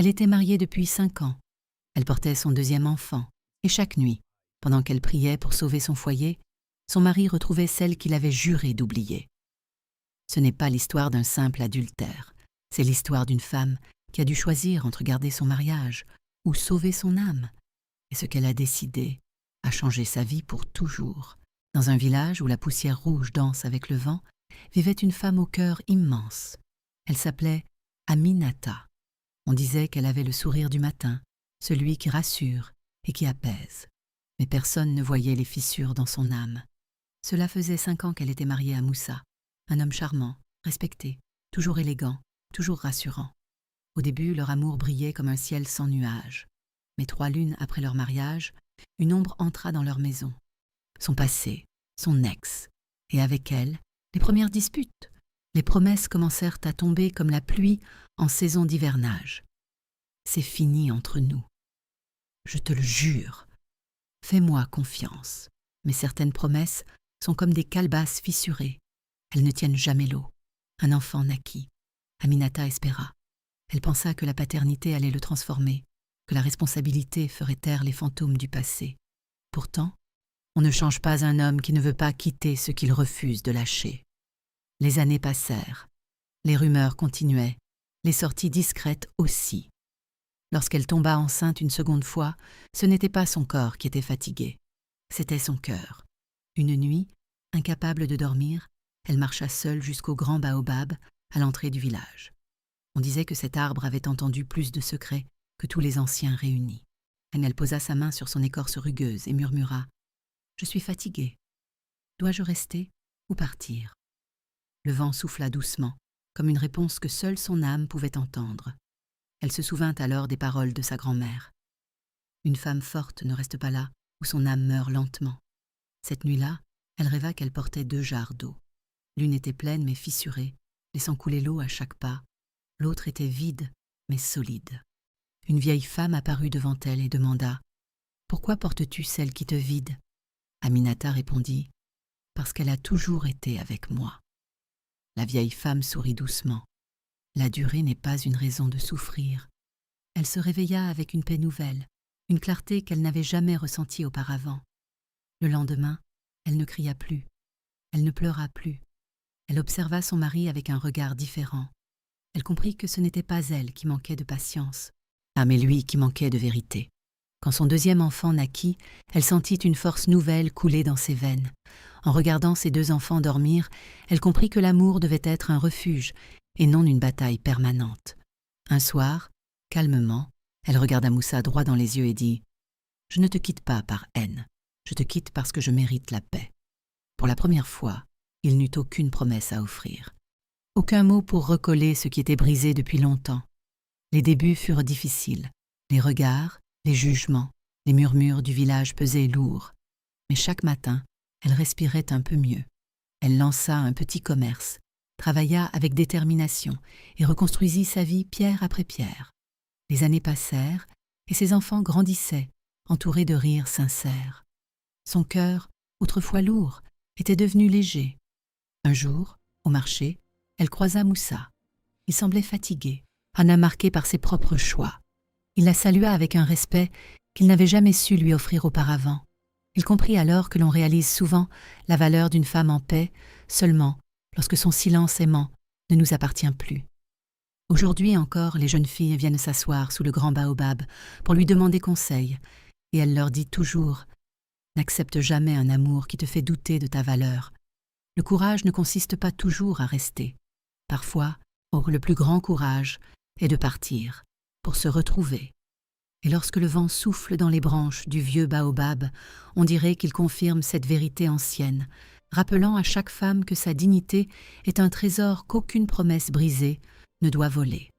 Elle était mariée depuis 5 ans. Elle portait son deuxième enfant, et chaque nuit, pendant qu'elle priait pour sauver son foyer, son mari retrouvait celle qu'il avait juré d'oublier. Ce n'est pas l'histoire d'un simple adultère, c'est l'histoire d'une femme qui a dû choisir entre garder son mariage ou sauver son âme. Et ce qu'elle a décidé a changé sa vie pour toujours. Dans un village où la poussière rouge danse avec le vent, vivait une femme au cœur immense. Elle s'appelait Aminata. On disait qu'elle avait le sourire du matin, celui qui rassure et qui apaise. Mais personne ne voyait les fissures dans son âme. Cela faisait 5 ans qu'elle était mariée à Moussa, un homme charmant, respecté, toujours élégant, toujours rassurant. Au début, leur amour brillait comme un ciel sans nuages. Mais 3 lunes après leur mariage, une ombre entra dans leur maison. Son passé, son ex, et avec elle, les premières disputes. Les promesses commencèrent à tomber comme la pluie en saison d'hivernage. C'est fini entre nous. Je te le jure. Fais-moi confiance. Mais certaines promesses sont comme des calebasses fissurées. Elles ne tiennent jamais l'eau. Un enfant naquit. Aminata espéra. Elle pensa que la paternité allait le transformer, que la responsabilité ferait taire les fantômes du passé. Pourtant, on ne change pas un homme qui ne veut pas quitter ce qu'il refuse de lâcher. Les années passèrent. Les rumeurs continuaient, les sorties discrètes aussi. Lorsqu'elle tomba enceinte une seconde fois, ce n'était pas son corps qui était fatigué, c'était son cœur. Une nuit, incapable de dormir, elle marcha seule jusqu'au grand baobab, à l'entrée du village. On disait que cet arbre avait entendu plus de secrets que tous les anciens réunis. Elle posa sa main sur son écorce rugueuse et murmura « Je suis fatiguée. Dois-je rester ou partir ?» Le vent souffla doucement, comme une réponse que seule son âme pouvait entendre. Elle se souvint alors des paroles de sa grand-mère. Une femme forte ne reste pas là où son âme meurt lentement. Cette nuit-là, elle rêva qu'elle portait 2 jarres d'eau. L'une était pleine mais fissurée, laissant couler l'eau à chaque pas. L'autre était vide mais solide. Une vieille femme apparut devant elle et demanda « Pourquoi portes-tu celle qui te vide ?» Aminata répondit « Parce qu'elle a toujours été avec moi. » La vieille femme sourit doucement. La durée n'est pas une raison de souffrir. Elle se réveilla avec une paix nouvelle, une clarté qu'elle n'avait jamais ressentie auparavant. Le lendemain, elle ne cria plus, elle ne pleura plus. Elle observa son mari avec un regard différent. Elle comprit que ce n'était pas elle qui manquait de patience, mais lui qui manquait de vérité. Quand son deuxième enfant naquit, elle sentit une force nouvelle couler dans ses veines. En regardant ses 2 enfants dormir, elle comprit que l'amour devait être un refuge et non une bataille permanente. Un soir, calmement, elle regarda Moussa droit dans les yeux et dit « Je ne te quitte pas par haine, je te quitte parce que je mérite la paix. » Pour la première fois, il n'eut aucune promesse à offrir. Aucun mot pour recoller ce qui était brisé depuis longtemps. Les débuts furent difficiles. Les regards, les jugements, les murmures du village pesaient lourd. Mais chaque matin, elle respirait un peu mieux. Elle lança un petit commerce, travailla avec détermination et reconstruisit sa vie pierre après pierre. Les années passèrent et ses enfants grandissaient, entourés de rires sincères. Son cœur, autrefois lourd, était devenu léger. Un jour, au marché, elle croisa Moussa. Il semblait fatigué, marqué par ses propres choix. Il la salua avec un respect qu'il n'avait jamais su lui offrir auparavant. Il comprit alors que l'on réalise souvent la valeur d'une femme en paix seulement lorsque son silence aimant ne nous appartient plus. Aujourd'hui encore, les jeunes filles viennent s'asseoir sous le grand baobab pour lui demander conseil, et elle leur dit toujours « N'accepte jamais un amour qui te fait douter de ta valeur. Le courage ne consiste pas toujours à rester. Parfois, le plus grand courage est de partir, pour se retrouver. » Et lorsque le vent souffle dans les branches du vieux baobab, on dirait qu'il confirme cette vérité ancienne, rappelant à chaque femme que sa dignité est un trésor qu'aucune promesse brisée ne doit voler.